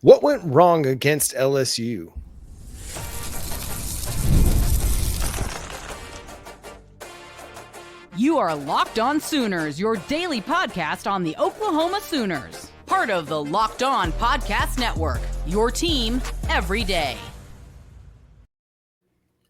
What went wrong against LSU? You are Locked On Sooners, your daily podcast on the Oklahoma Sooners. Part of the Locked On Podcast Network, your team every day.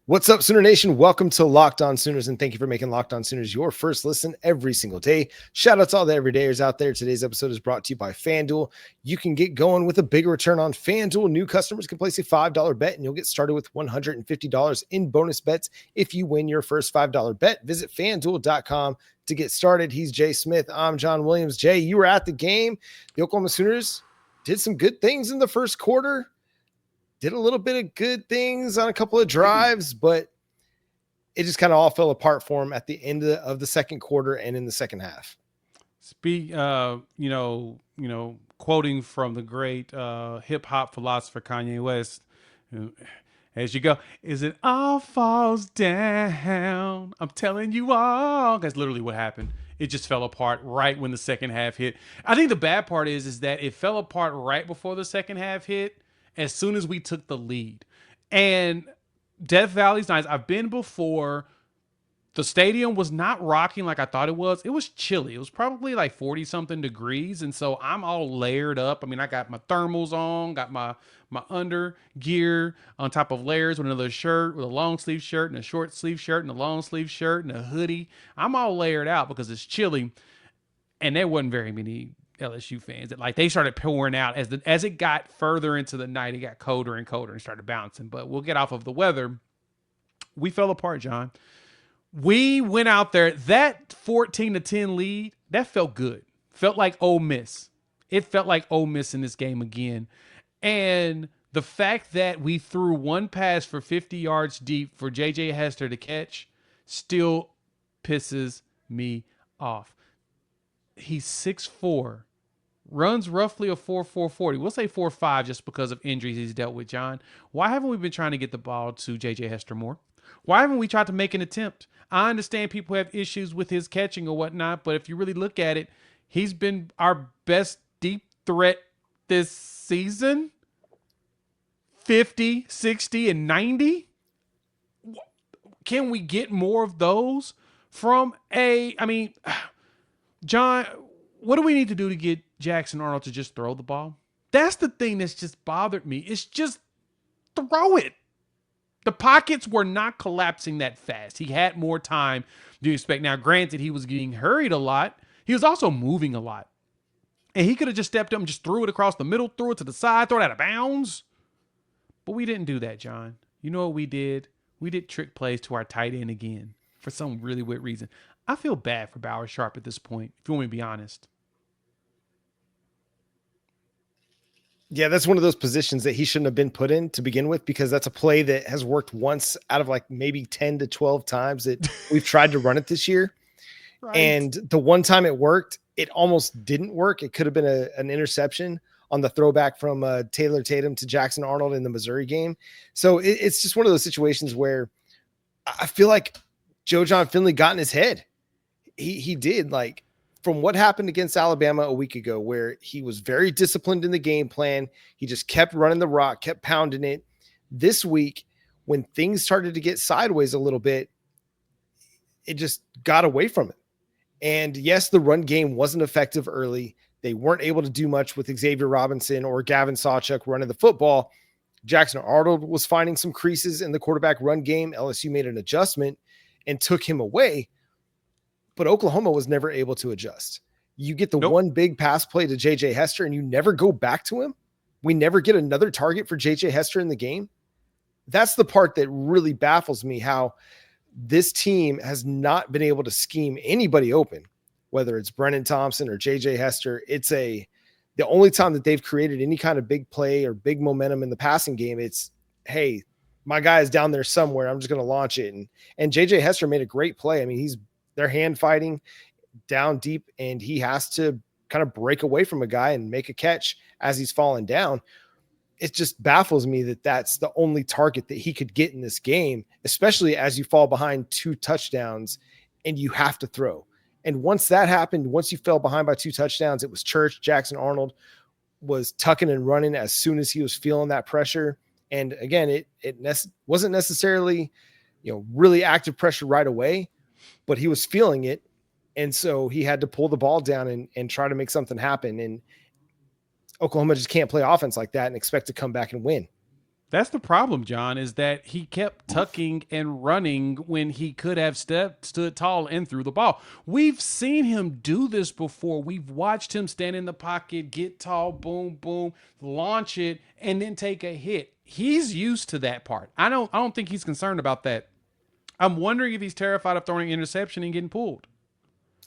What's up, Sooner Nation? Welcome to Locked On Sooners, and thank you for making Locked On Sooners your first listen every single day. Shout out to all the everydayers out there. Today's episode is brought to you by FanDuel. You can get going with a big return on FanDuel. New customers can place a $5 bet, and you'll get started with $150 in bonus bets if you win your first $5 bet. Visit FanDuel.com to get started. He's Jay Smith. I'm John Williams. Jay, you were at the game. The Oklahoma Sooners did some good things in the first quarter. Did a little bit of good things on a couple of drives, but it just kind of all fell apart for him at the end of the second quarter and in the second half. Quoting from the great hip hop philosopher Kanye West, as you go, is it all falls down? I'm telling you all. That's literally what happened. It just fell apart right when the second half hit. I think the bad part is that it fell apart right before the second half hit, as soon as we took the lead. And Death Valley's nice. I've been before. The stadium was not rocking like I thought it was. It was chilly. It was probably like 40 something degrees. And so I'm all layered up. I mean, I got my thermals on, got my under gear on top of layers with another shirt, with a long sleeve shirt and a short sleeve shirt and a long sleeve shirt and a hoodie. I'm all layered out because it's chilly. And there wasn't very many LSU fans that, like, they started pouring out as it got further into the night. It got colder and colder and started bouncing. But we'll get off of the weather. We fell apart, John. We went out there, that 14-10 lead, that felt good. Felt like Ole Miss. It felt like Ole Miss in this game again. And the fact that we threw one pass for 50 yards deep for J.J. Hester to catch still pisses me off. He's 6'4", runs roughly a 4.4 40. We'll say 4.5 just because of injuries he's dealt with, John. Why haven't we been trying to get the ball to J.J. Hester more? Why haven't we tried to make an attempt? I understand people have issues with his catching or whatnot, but if you really look at it, he's been our best deep threat this season. 50, 60, and 90. Can we get more of those from John, what do we need to do to get Jackson Arnold to just throw the ball? That's the thing that's just bothered me. It's just throw it. The pockets were not collapsing that fast. He had more time to expect. Now, granted, he was getting hurried a lot. He was also moving a lot. And he could have just stepped up and just threw it across the middle, threw it to the side, throw it out of bounds. But we didn't do that, John. You know what we did? We did trick plays to our tight end again for some really weird reason. I feel bad for Bauer Sharp at this point, if you want me to be honest. Yeah, that's one of those positions that he shouldn't have been put in to begin with, because that's a play that has worked once out of like maybe 10 to 12 times that we've tried to run it this year. Right. And the one time it worked, it almost didn't work. It could have been an interception on the throwback from Taylor Tatum to Jackson Arnold in the Missouri game. So it's just one of those situations where I feel like Joe John Finley got in his head. He did, like, from what happened against Alabama a week ago, where he was very disciplined in the game plan. He just kept running the rock, kept pounding it. This week, when things started to get sideways a little bit, it just got away from him. And yes, the run game wasn't effective early. They weren't able to do much with Xavier Robinson or Gavin Sawchuk running the football. Jackson Arnold was finding some creases in the quarterback run game. LSU made an adjustment and took him away. But Oklahoma was never able to adjust. You get the one big pass play to J.J. Hester and you never go back to him. We never get another target for J.J. Hester in the game. That's the part that really baffles me, how this team has not been able to scheme anybody open, whether it's Brennan Thompson or J.J. Hester. The only time that they've created any kind of big play or big momentum in the passing game, it's, hey, my guy is down there somewhere. I'm just going to launch it. And J.J. Hester made a great play. I mean, they're hand fighting down deep, and he has to kind of break away from a guy and make a catch as he's falling down. It just baffles me that that's the only target that he could get in this game, especially as you fall behind 2 touchdowns and you have to throw. And once that happened, once you fell behind by 2 touchdowns, it was Church, Jackson Arnold. was tucking and running as soon as he was feeling that pressure. And again, it wasn't necessarily, really active pressure right away, but he was feeling it. And so he had to pull the ball down and try to make something happen. And Oklahoma just can't play offense like that and expect to come back and win. That's the problem, John, is that he kept tucking and running when he could have stood tall and threw the ball. We've seen him do this before. We've watched him stand in the pocket, get tall, boom, boom, launch it, and then take a hit. He's used to that part. I don't think he's concerned about that. I'm wondering if he's terrified of throwing an interception and getting pulled.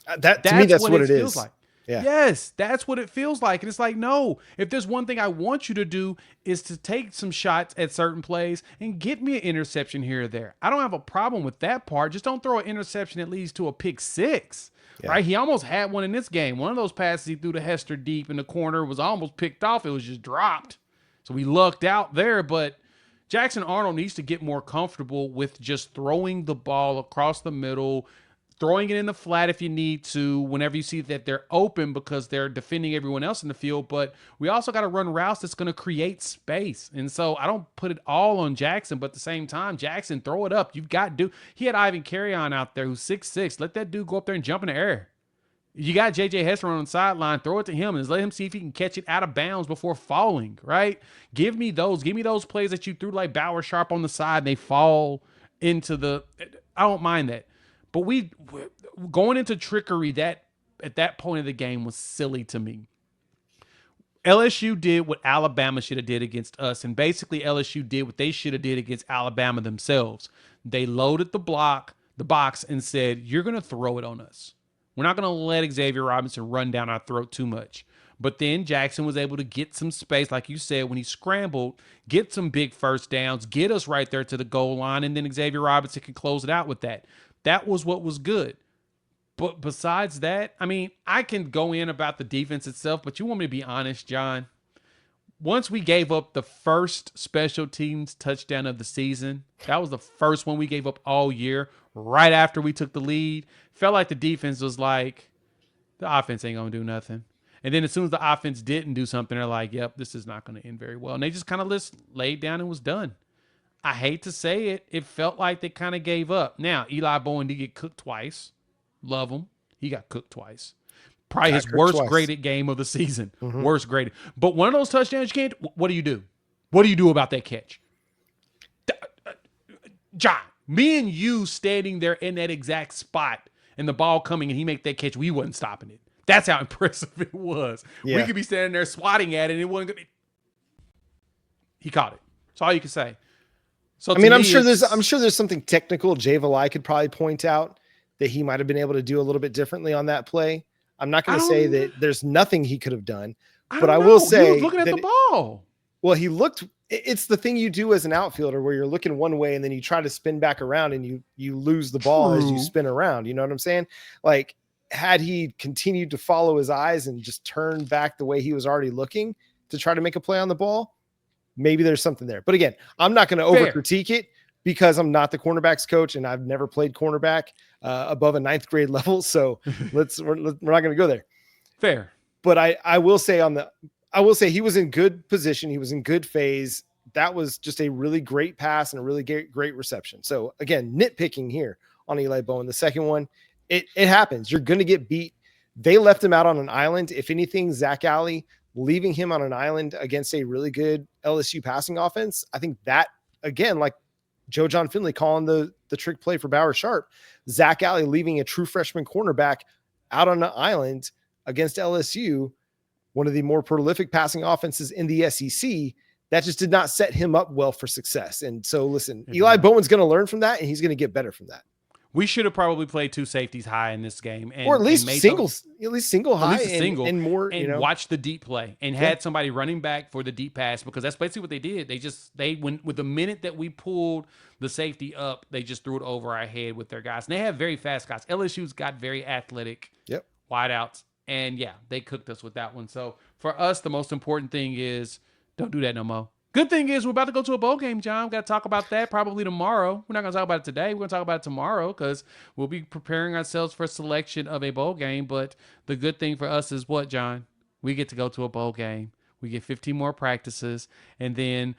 To me, that's what it feels is. Like. Yeah. Yes, that's what it feels like. And it's like, no, if there's one thing I want you to do is to take some shots at certain plays and get me an interception here or there. I don't have a problem with that part. Just don't throw an interception that leads to a pick six, right? He almost had one in this game. One of those passes he threw to Hester deep in the corner was almost picked off. It was just dropped. So we lucked out there, but Jackson Arnold needs to get more comfortable with just throwing the ball across the middle, throwing it in the flat if you need to, whenever you see that they're open because they're defending everyone else in the field. But we also got to run routes that's going to create space. And so I don't put it all on Jackson, but at the same time, Jackson, throw it up. You've got to do. He had Ivan Carrion out there who's 6'6". Let that dude go up there and jump in the air. You got J.J. Hester on the sideline. Throw it to him and just let him see if he can catch it out of bounds before falling, right? Give me those plays that you threw like Bauer Sharp on the side and they fall into the – I don't mind that. But we going into trickery that at that point of the game was silly to me. LSU did what Alabama should have did against us, and basically LSU did what they should have did against Alabama themselves. They loaded the box, and said, "You're going to throw it on us. We're not going to let Xavier Robinson run down our throat too much." But then Jackson was able to get some space, like you said, when he scrambled, get some big first downs, get us right there to the goal line, and then Xavier Robinson can close it out with that. That was what was good. But besides that, I mean, I can go in about the defense itself, but you want me to be honest, John? Once we gave up the first special teams touchdown of the season, that was the first one we gave up all year, right after we took the lead. Felt like the defense was like, the offense ain't going to do nothing. And then as soon as the offense didn't do something, they're like, yep, this is not going to end very well. And they just kind of just laid down and was done. I hate to say it. It felt like they kind of gave up. Now, Eli Bowen did get cooked twice. Love him. He got cooked twice. Probably his worst graded game of the season. Mm-hmm. Worst graded. But one of those touchdowns you can't, what do you do? What do you do about that catch? John, me and you standing there in that exact spot and the ball coming and he make that catch, we wasn't stopping it. That's how impressive it was. Yeah. We could be standing there swatting at it and it wasn't going to. He caught it. That's all you can say. So I mean, I'm sure there's something technical Jay Valai could probably point out that he might have been able to do a little bit differently on that play. I'm not going to say that there's nothing he could have done, but I will say he was looking at the ball. Well, he looked. It's the thing you do as an outfielder where you're looking one way and then you try to spin back around and you lose the ball as you spin around. You know what I'm saying? Like, had he continued to follow his eyes and just turn back the way he was already looking to try to make a play on the ball, maybe there's something there. But again, I'm not going to over critique it because I'm not the cornerbacks coach and I've never played cornerback above a 9th grade level. So we're not going to go there. Fair. But I will say he was in good position. He was in good phase. That was just a really great pass and a really great reception. So again, nitpicking here on Eli Bowen. The second one, it happens. You're going to get beat. They left him out on an island. If anything, Zach Alley leaving him on an island against a really good LSU passing offense, I think that, again, like Joe John Finley calling the trick play for Bauer Sharp, Zach Alley leaving a true freshman cornerback out on an island against LSU, one of the more prolific passing offenses in the SEC, that just did not set him up well for success. And so, listen, Eli Bowen's going to learn from that, and he's going to get better from that. We should have probably played 2 safeties high in this game, or at least single high, and more, and watch the deep play and had somebody running back for the deep pass, because that's basically what they did. They went with the minute that we pulled the safety up, they just threw it over our head with their guys. And they have very fast guys. LSU's got very athletic wideouts, and they cooked us with that one. So for us, the most important thing is don't do that no more. Good thing is we're about to go to a bowl game, John. We've got to talk about that probably tomorrow. We're not going to talk about it today. We're going to talk about it tomorrow because we'll be preparing ourselves for a selection of a bowl game. But the good thing for us is what, John? We get to go to a bowl game. We get 15 more practices, and then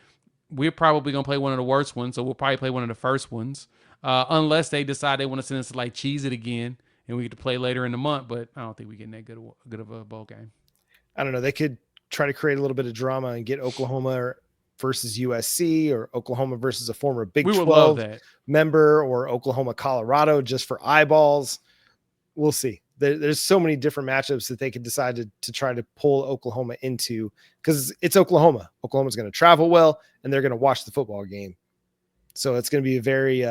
we're probably going to play one of the worst ones, so we'll probably play one of the first ones, unless they decide they want to send us to like Cheez It again, and we get to play later in the month, but I don't think we're getting that good of a bowl game. I don't know. They could try to create a little bit of drama and get Oklahoma versus USC or Oklahoma versus a former Big 12 member or Oklahoma, Colorado just for eyeballs. We'll see. There's so many different matchups that they could decide to try to pull Oklahoma into, because it's Oklahoma. Oklahoma's going to travel well, and they're going to watch the football game. So it's going to be a very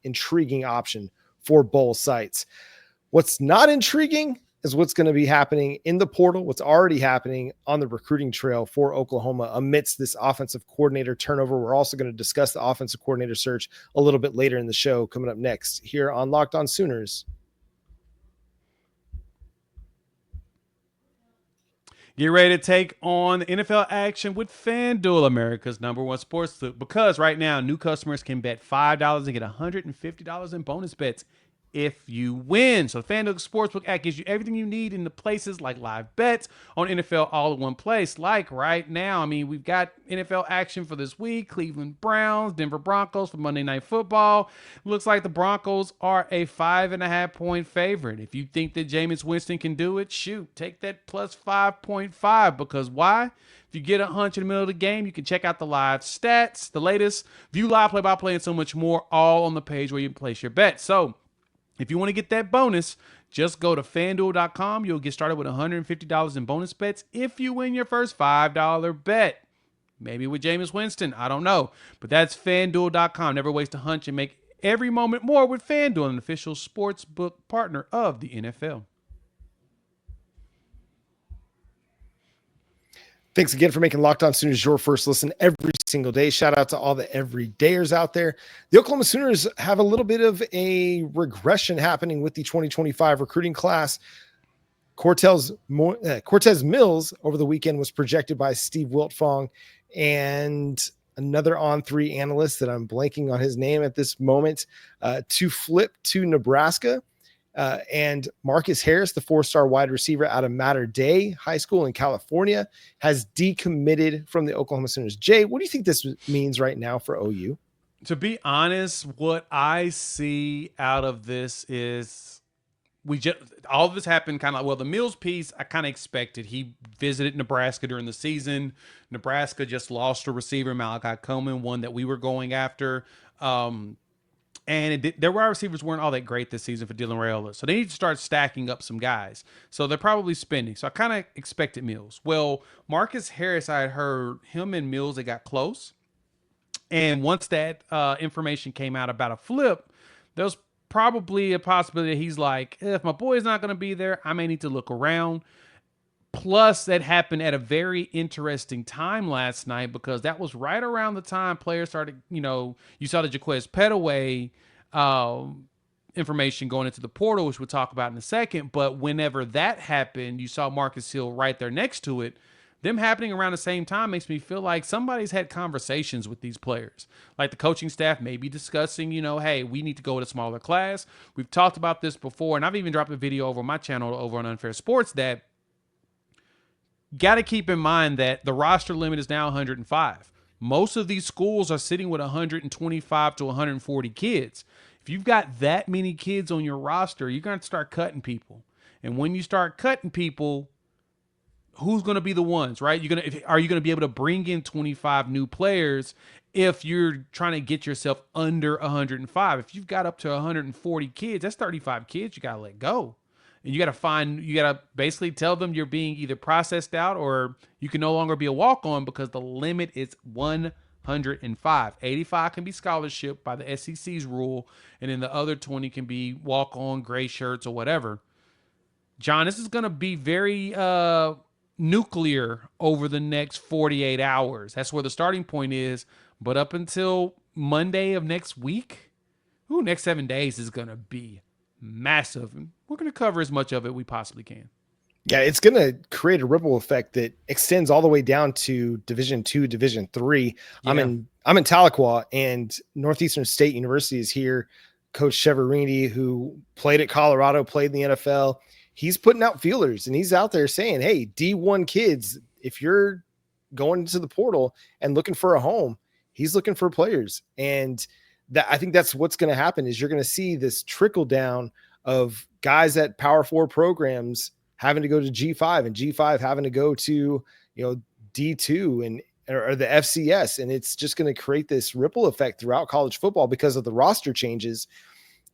intriguing option for bowl sites. What's not intriguing is what's going to be happening in the portal, what's already happening on the recruiting trail for Oklahoma amidst this offensive coordinator turnover. We're also going to discuss the offensive coordinator search a little bit later in the show, coming up next here on Locked On Sooners. Get ready to take on NFL action with FanDuel, America's #1 sportsbook, because right now new customers can bet $5 and get $150 in bonus bets if you win. So the FanDuel Sportsbook app gives you everything you need in the places like live bets on NFL all in one place. Like right now, I mean, we've got NFL action for this week. Cleveland Browns, Denver Broncos for Monday Night Football. Looks like the Broncos are a 5.5-point favorite. If you think that Jameis Winston can do it, shoot, take that plus 5.5, because why? If you get a hunch in the middle of the game, you can check out the live stats, the latest, view live play-by-play, and so much more, all on the page where you can place your bet. So if you want to get that bonus, just go to FanDuel.com. You'll get started with $150 in bonus bets if you win your first $5 bet. Maybe with Jameis Winston, I don't know. But that's FanDuel.com. Never waste a hunch and make every moment more with FanDuel, an official sportsbook partner of the NFL. Thanks again for making Locked On Sooners your first listen every single day. Shout out to all the everydayers out there. The Oklahoma Sooners have a little bit of a regression happening with the 2025 recruiting class. Cortez Mills over the weekend was projected by Steve Wiltfong and another On3 analyst that I'm blanking on his name at this moment, to flip to Nebraska. And Marcus Harris, the 4-star wide receiver out of Mater Dei High School in California, has decommitted from the Oklahoma Sooners. Jay, what do you think this means right now for OU? To be honest, what I see out of this is all of this happened kind of like, well, the Mills piece, I kind of expected. He visited Nebraska during the season. Nebraska just lost a receiver, Malachi Coleman, one that we were going after. And their wide receivers weren't all that great this season for Dylan Raiola. So they need to start stacking up some guys. So they're probably spending. So I kind of expected Mills. Well, Marcus Harris, I had heard him and Mills, they got close. And once that information came out about a flip, there was probably a possibility that he's like, if my boy's not going to be there, I may need to look around. Plus, that happened at a very interesting time last night, because that was right around the time players started, you saw the Jaquez Petaway information going into the portal, which we'll talk about in a second. But whenever that happened, you saw Marcus Hill right there next to it. Them happening around the same time makes me feel like somebody's had conversations with these players. Like the coaching staff may be discussing, hey, we need to go with a smaller class. We've talked about this before, and I've even dropped a video over my channel over on Unfair Sports that got to keep in mind that the roster limit is now 105. Most of these schools are sitting with 125 to 140 kids. If you've got that many kids on your roster, you're going to start cutting people. And when you start cutting people, who's going to be the ones, right? Are you going to be able to bring in 25 new players if you're trying to get yourself under 105? If you've got up to 140 kids, that's 35 kids you got to let go. And you got to basically tell them you're being either processed out or you can no longer be a walk-on, because the limit is 105. 85 can be scholarship by the SEC's rule, and then the other 20 can be walk-on, gray shirts, or whatever. John, this is going to be very nuclear over the next 48 hours. That's where the starting point is. But up until Monday of next week, next 7 days is going to be massive. And we're going to cover as much of it we possibly can. Yeah, it's going to create a ripple effect that extends all the way down to Division II, Division III. Yeah. I'm in Tahlequah, and Northeastern State University is here. Coach Cheverini, who played at Colorado, played in the NFL, he's putting out feelers, and he's out there saying, hey, D1 kids, if you're going into the portal and looking for a home. He's looking for players. And that, I think that's what's going to happen is you're going to see this trickle down of guys at Power 4 programs having to go to G5 and G5 having to go to, D2 and or the FCS. And it's just going to create this ripple effect throughout college football because of the roster changes.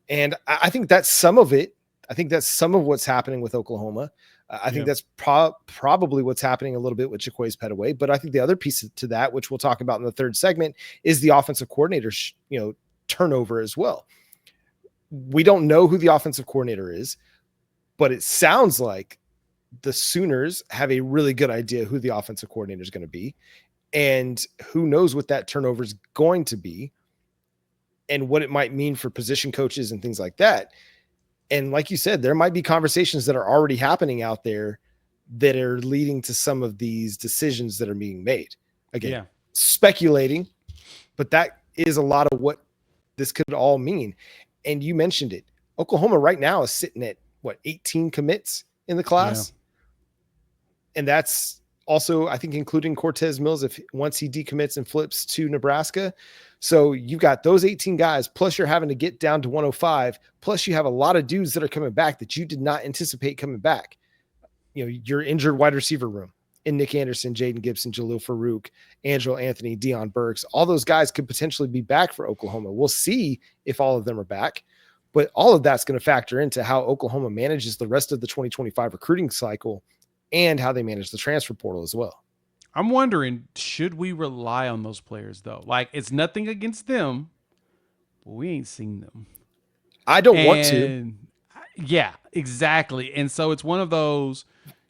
And I think that's some of it. I think that's some of what's happening with Oklahoma. I think that's probably what's happening a little bit with Jaquays Petaway. But I think the other piece to that, which we'll talk about in the third segment, is the offensive coordinator, turnover as well. We don't know who the offensive coordinator is, but it sounds like the Sooners have a really good idea who the offensive coordinator is going to be. And who knows what that turnover is going to be and what it might mean for position coaches and things like that. And like you said, there might be conversations that are already happening out there that are leading to some of these decisions that are being made. Again, speculating, but that is a lot of what this could all mean. And you mentioned it. Oklahoma right now is sitting at 18 commits in the class. Yeah. And that's also, I think, including Cortez Mills, once he decommits and flips to Nebraska. So you've got those 18 guys, plus you're having to get down to 105, plus you have a lot of dudes that are coming back that you did not anticipate coming back. Your injured wide receiver room in Nick Anderson, Jaden Gibson, Jalil Farouk, Angelo Anthony, Deion Burks. All those guys could potentially be back for Oklahoma. We'll see if all of them are back, but all of that's going to factor into how Oklahoma manages the rest of the 2025 recruiting cycle and how they manage the transfer portal as well. I'm wondering, should we rely on those players, though? Like, it's nothing against them, but we ain't seen them. I don't want to. Yeah, exactly. And so it's one of those,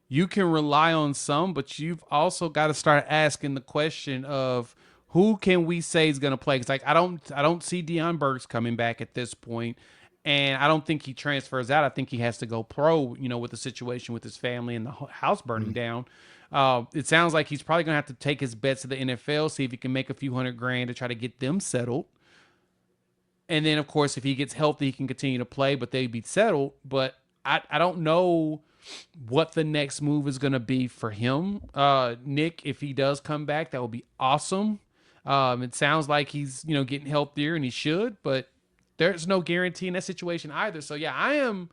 you can rely on some, but you've also got to start asking the question of who can we say is going to play? Because I don't see Deion Burks coming back at this point, and I don't think he transfers out. I think he has to go pro, with the situation with his family and the house burning down. It sounds like he's probably going to have to take his bets to the NFL, see if he can make a few $100,000 to try to get them settled. And then, of course, if he gets healthy, he can continue to play, but they'd be settled. But I don't know what the next move is going to be for him. Nick, if he does come back, that would be awesome. It sounds like he's, getting healthier, and he should, but there's no guarantee in that situation either. So, yeah, I am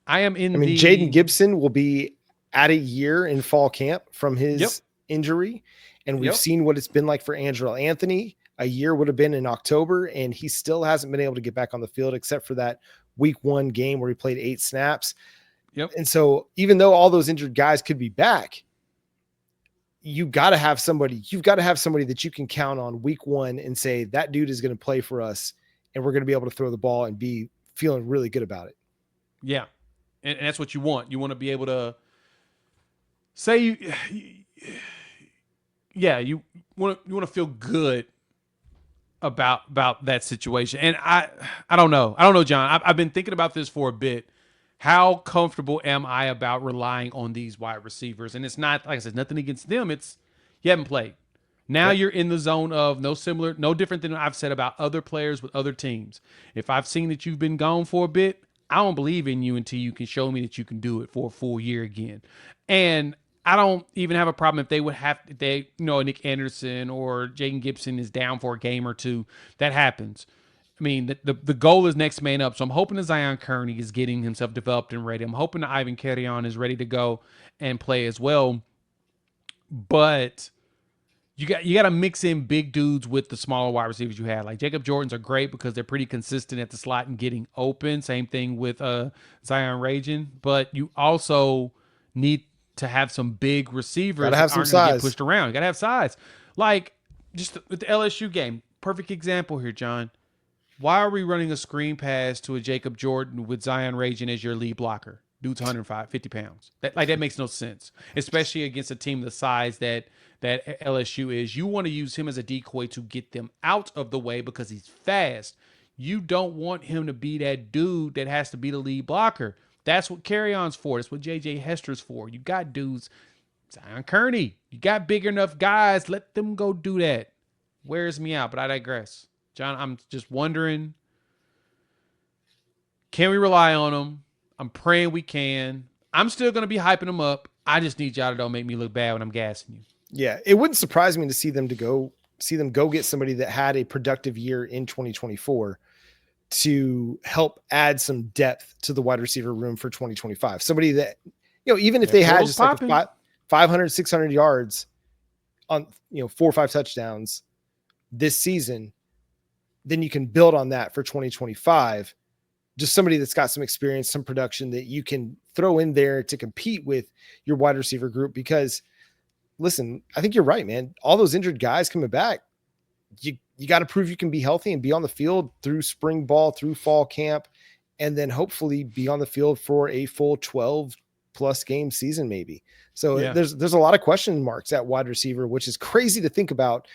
Jaden Gibson will be at a year in fall camp from his injury. And we've seen what it's been like for Angelo Anthony. A year would have been in October, and he still hasn't been able to get back on the field except for that week 1 game where he played 8 snaps. And so even though all those injured guys could be back, you've got to have somebody that you can count on week 1 and say that dude is going to play for us and we're going to be able to throw the ball and be feeling really good about it. Yeah. And that's what you want. You want to be able to say you want to feel good about that situation. And I don't know, John. I've been thinking about this for a bit. How comfortable am I about relying on these wide receivers? And it's not, like I said, nothing against them. It's you haven't played. Now you're in the zone of no different than I've said about other players with other teams. If I've seen that you've been gone for a bit, I don't believe in you until you can show me that you can do it for a full year again. And I don't even have a problem if Nick Anderson or Jaden Gibson is down for a game or two. That happens. I mean, the goal is next man up. So I'm hoping that Zion Kearney is getting himself developed and ready. I'm hoping that Ivan Carrion is ready to go and play as well. But you got to mix in big dudes with the smaller wide receivers you have. Like Jacob Jordan's are great because they're pretty consistent at the slot and getting open. Same thing with Zion Ragin. But you also need to have some big receivers that aren't going to get pushed around. You got to have size. Like just with the LSU game, perfect example here, John. Why are we running a screen pass to a Jacob Jordan with Zion Ragin as your lead blocker? Dude's 150 pounds. That makes no sense, especially against a team the size that LSU is. You want to use him as a decoy to get them out of the way because he's fast. You don't want him to be that dude that has to be the lead blocker. That's what Carrion's for. That's what J.J. Hester's for. You got dudes, Zion Kearney. You got big enough guys. Let them go do that. Wears me out, but I digress. John, I'm just wondering, can we rely on them? I'm praying we can. I'm still going to be hyping them up. I just need y'all to don't make me look bad when I'm gassing you. Yeah, it wouldn't surprise me to see them go get somebody that had a productive year in 2024 to help add some depth to the wide receiver room for 2025. Somebody that, even if they had just like a 500, 600 yards on, 4 or 5 touchdowns this season, then you can build on that for 2025. Just somebody that's got some experience, some production that you can throw in there to compete with your wide receiver group. Because listen, I think you're right, man. All those injured guys coming back, you got to prove you can be healthy and be on the field through spring ball, through fall camp, and then hopefully be on the field for a full 12 plus game season, maybe. So there's a lot of question marks at wide receiver, which is crazy to think about,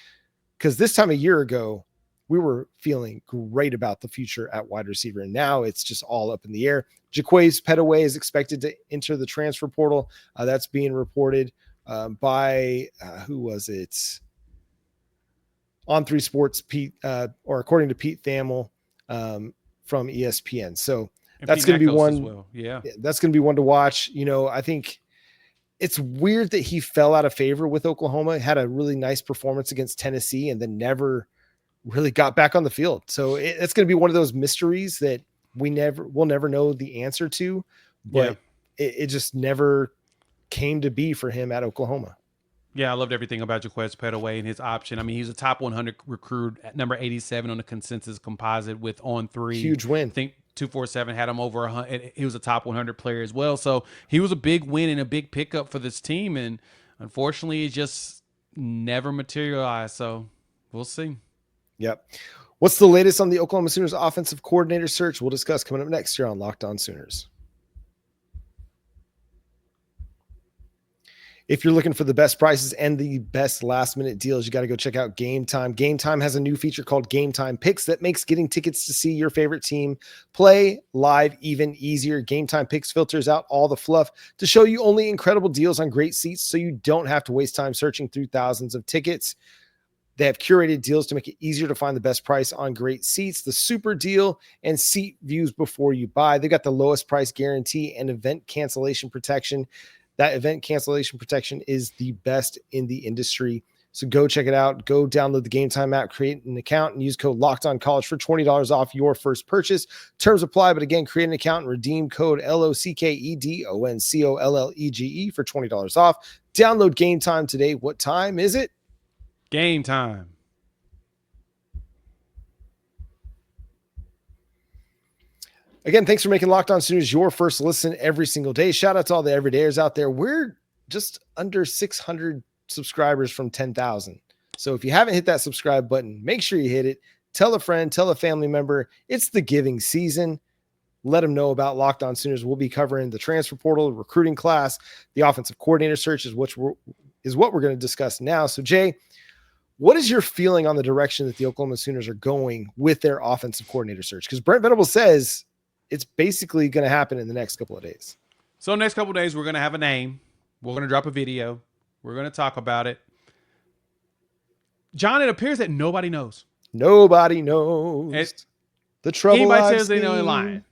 because this time a year ago, we were feeling great about the future at wide receiver. And now it's just all up in the air. Jaquays Petaway is expected to enter the transfer portal. That's being reported by who was it? On 3 Sports, Pete, or according to Pete Thamel from ESPN. So that's going to be one. Well. Yeah, that's going to be one to watch. I think it's weird that he fell out of favor with Oklahoma. Had a really nice performance against Tennessee, and then never really got back on the field. So it's going to be one of those mysteries that we'll never know the answer to. But it just never came to be for him at Oklahoma. Yeah, I loved everything about Jaquez Petaway and his option. I mean, he's a top 100 recruit at number 87 on the consensus composite with On 3. Huge win. I think 247 had him over 100. He was a top 100 player as well. So he was a big win and a big pickup for this team. And unfortunately, it just never materialized. So we'll see. Yep. What's the latest on the Oklahoma Sooners offensive coordinator search? We'll discuss coming up next year on Locked On Sooners. If you're looking for the best prices and the best last-minute deals, you got to go check out Game Time. Game Time has a new feature called Game Time Picks that makes getting tickets to see your favorite team play live even easier. Game Time Picks filters out all the fluff to show you only incredible deals on great seats, so you don't have to waste time searching through thousands of tickets. They have curated deals to make it easier to find the best price on great seats, the super deal, and seat views before you buy. They got the lowest price guarantee and event cancellation protection. That event cancellation protection is the best in the industry. So go check it out. Go download the Game Time app, create an account, and use code LOCKEDONCollege for $20 off your first purchase. Terms apply, but again, create an account and redeem code LOCKEDONCOLLEGE for $20 off. Download Game Time today. What time is it? Game time. Again, thanks for making Locked On Sooners your first listen every single day. Shout out to all the everydayers out there. We're just under 600 subscribers from 10,000. So if you haven't hit that subscribe button, make sure you hit it. Tell a friend, tell a family member. It's the giving season. Let them know about Locked On Sooners. We'll be covering the transfer portal, recruiting class, the offensive coordinator search is what we're going to discuss now. So Jay, what is your feeling on the direction that the Oklahoma Sooners are going with their offensive coordinator search? Because Brent Venables says it's basically going to happen in the next couple of days. So next couple of days, we're going to have a name. We're going to drop a video. We're going to talk about it. John, it appears that nobody knows. Nobody knows. The trouble anybody says they know they're lying.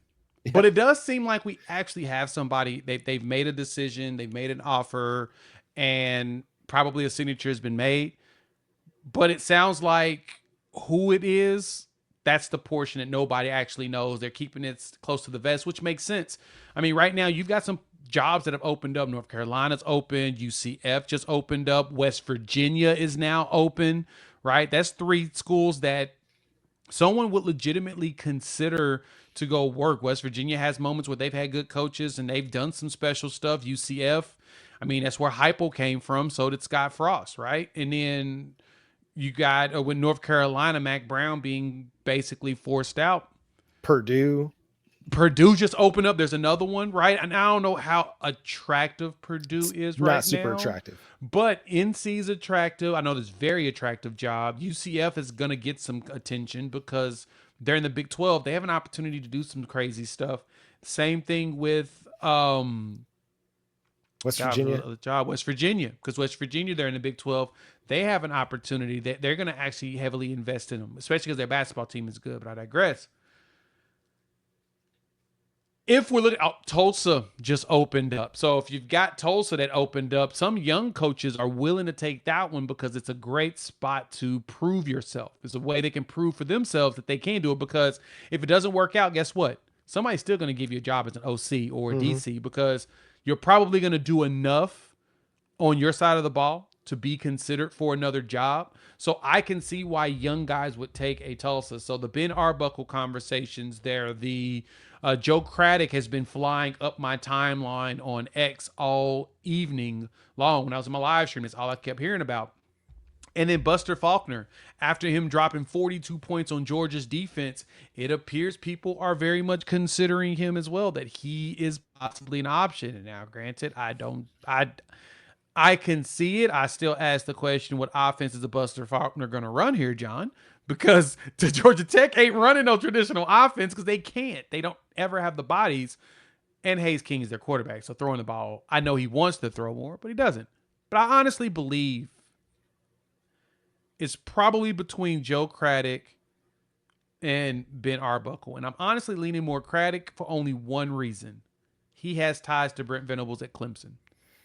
Yeah. But it does seem like we actually have somebody. They've made a decision. They've made an offer. And probably a signature has been made. But it sounds like who it is, that's the portion that nobody actually knows. They're keeping it close to the vest, which makes sense. I mean, right now you've got some jobs that have opened up. North Carolina's opened. UCF just opened up. West Virginia is now open, right? That's 3 schools that someone would legitimately consider to go work. West Virginia has moments where they've had good coaches and they've done some special stuff. UCF, I mean, that's where Heupel came from. So did Scott Frost, right? And then you got with North Carolina, Mac Brown being basically forced out. Purdue just opened up. There's another one, right? And I don't know how attractive Purdue is right now. Not super attractive. But NC's attractive. I know there's very attractive job. UCF is going to get some attention because they're in the Big 12. They have an opportunity to do some crazy stuff. Same thing with West Virginia, because West Virginia, they're in the Big 12. They have an opportunity that they're going to actually heavily invest in them, especially because their basketball team is good. But I digress. If we're looking, Tulsa just opened up. So if you've got Tulsa that opened up, some young coaches are willing to take that one because it's a great spot to prove yourself. It's a way they can prove for themselves that they can do it, because if it doesn't work out, guess what? Somebody's still going to give you a job as an OC or a DC, because you're probably going to do enough on your side of the ball to be considered for another job. So I can see why young guys would take a Tulsa. So the Ben Arbuckle conversations there, the Joe Craddock has been flying up my timeline on X all evening long. When I was in my live stream, it's all I kept hearing about. And then Buster Faulkner, after him dropping 42 points on Georgia's defense, it appears people are very much considering him as well, that he is possibly an option. And now, granted, I can see it. I still ask the question, what offense is the Buster Faulkner going to run here, John? Because the Georgia Tech ain't running no traditional offense because they can't. They don't ever have the bodies. And Hayes King is their quarterback, so throwing the ball, I know he wants to throw more, but he doesn't. But I honestly believe it's probably between Joe Craddock and Ben Arbuckle. And I'm honestly leaning more Craddock for only one reason. He has ties to Brent Venables at Clemson.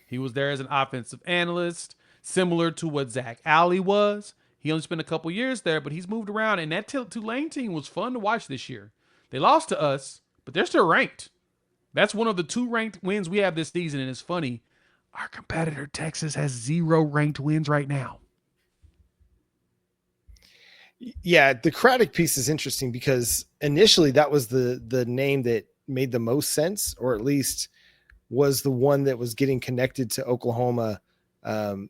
He was there as an offensive analyst, similar to what Zach Alley was. He only spent a couple years there, but he's moved around. And that Tulane team was fun to watch this year. They lost to us, but they're still ranked. That's one of the 2 ranked wins we have this season. And it's funny, our competitor Texas has 0 ranked wins right now. Yeah, the Craddock piece is interesting because initially that was the name that made the most sense, or at least was the one that was getting connected to Oklahoma on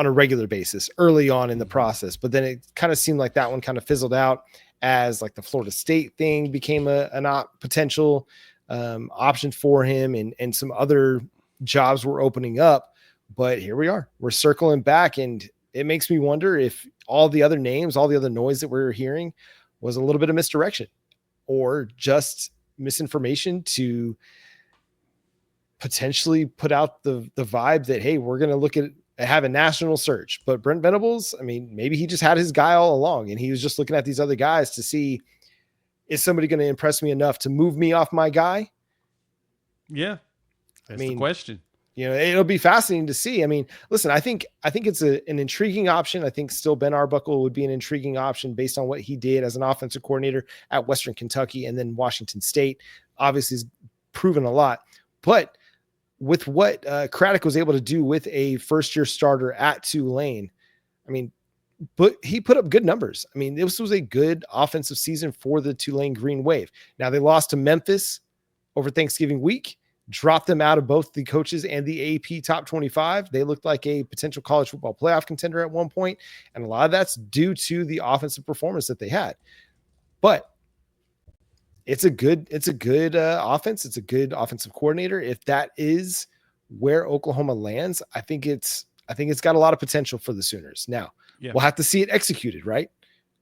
a regular basis early on in the process. But then it kind of seemed like that one kind of fizzled out as like the Florida State thing became a potential option for him, and some other jobs were opening up. But here we are, we're circling back, and it makes me wonder if all the other names, all the other noise that we're hearing was a little bit of misdirection or just misinformation to potentially put out the vibe that, hey, we're going to look at have a national search. But Brent Venables, I mean, maybe he just had his guy all along, and he was just looking at these other guys to see, is somebody going to impress me enough to move me off my guy? Yeah. That's the question. You know, it'll be fascinating to see. I mean, listen, I think it's an intriguing option. I think still Ben Arbuckle would be an intriguing option based on what he did as an offensive coordinator at Western Kentucky and then Washington State. Obviously, he's proven a lot. But with what Craddock was able to do with a first-year starter at Tulane, I mean, but he put up good numbers. I mean, this was a good offensive season for the Tulane Green Wave. Now, they lost to Memphis over Thanksgiving week, dropped them out of both the coaches and the AP top 25. They looked like a potential college football playoff contender at one point, and a lot of that's due to the offensive performance that they had. But it's a good offense. It's a good offensive coordinator. If that is where Oklahoma lands, I think it's got a lot of potential for the Sooners. Now, we'll have to see it executed, right?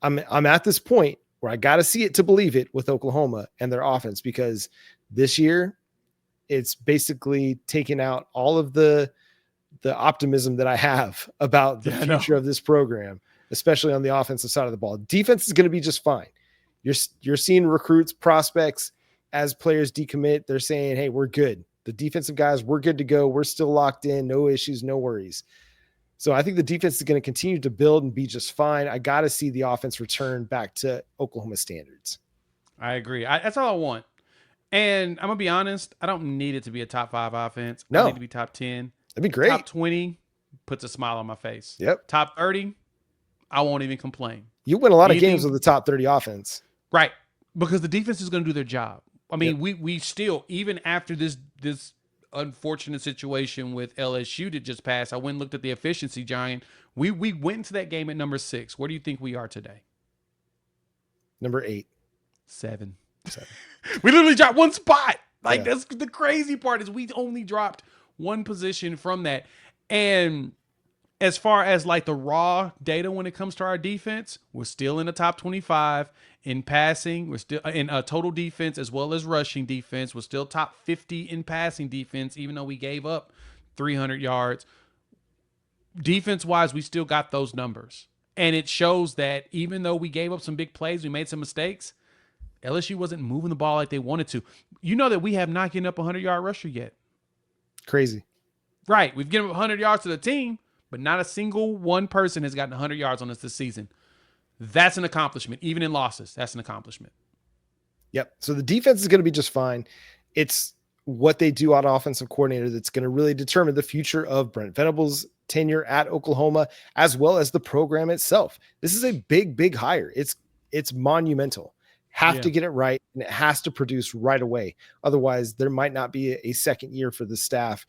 I'm at this point where I got to see it to believe it with Oklahoma and their offense, because this year it's basically taken out all of the optimism that I have about the future of this program, especially on the offensive side of the ball. Defense is going to be just fine. You're seeing recruits, prospects, as players decommit, they're saying, hey, we're good. The defensive guys, we're good to go. We're still locked in. No issues, no worries. So I think the defense is going to continue to build and be just fine. I got to see the offense return back to Oklahoma standards. I agree. That's all I want. And I'm going to be honest, I don't need it to be a top 5 offense. No. I need to be top 10. That'd be great. Top 20 puts a smile on my face. Yep. Top 30, I won't even complain. You win a lot of games with the top 30 offense. Right. Because the defense is going to do their job. I mean, we still, even after this unfortunate situation with LSU that just passed, I went and looked at the efficiency, Giant. We went into that game at number 6. Where do you think we are today? Number 8. 7. We literally dropped one spot. That's the crazy part, is we only dropped one position from that. And as far as like the raw data when it comes to our defense, we're still in the top 25 in passing. We're still in total defense as well as rushing defense. We're still top 50 in passing defense, even though we gave up 300 yards. Defense-wise, we still got those numbers. And it shows that even though we gave up some big plays, we made some mistakes, LSU wasn't moving the ball like they wanted to. You know that we have not getting up a 100-yard rusher yet. Crazy. Right. We've given up 100 yards to the team, but not a single one person has gotten 100 yards on us this season. That's an accomplishment. Even in losses, that's an accomplishment. Yep. So the defense is going to be just fine. It's what they do on offensive coordinator that's going to really determine the future of Brent Venables' tenure at Oklahoma, as well as the program itself. This is a big, big hire. It's monumental. Have to get it right, and it has to produce right away. Otherwise, there might not be a second year for the staff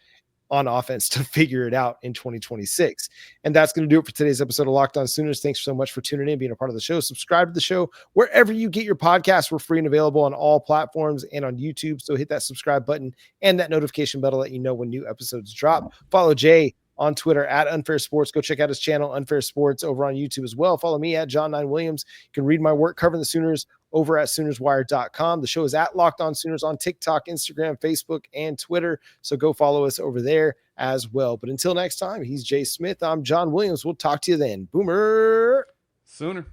on offense to figure it out in 2026. And that's going to do it for today's episode of Locked On Sooners. Thanks so much for tuning in, being a part of the show. Subscribe to the show wherever you get your podcasts. We're free and available on all platforms and on YouTube. So hit that subscribe button and that notification bell to let you know when new episodes drop. Follow Jay on Twitter at Unfair Sports. Go check out his channel, Unfair Sports, over on YouTube as well. Follow me at John9Williams. You can read my work covering the Sooners over at SoonersWire.com. The show is at Locked On Sooners on TikTok, Instagram, Facebook, and Twitter. So go follow us over there as well. But until next time, he's Jay Smith. I'm John Williams. We'll talk to you then. Boomer. Sooner.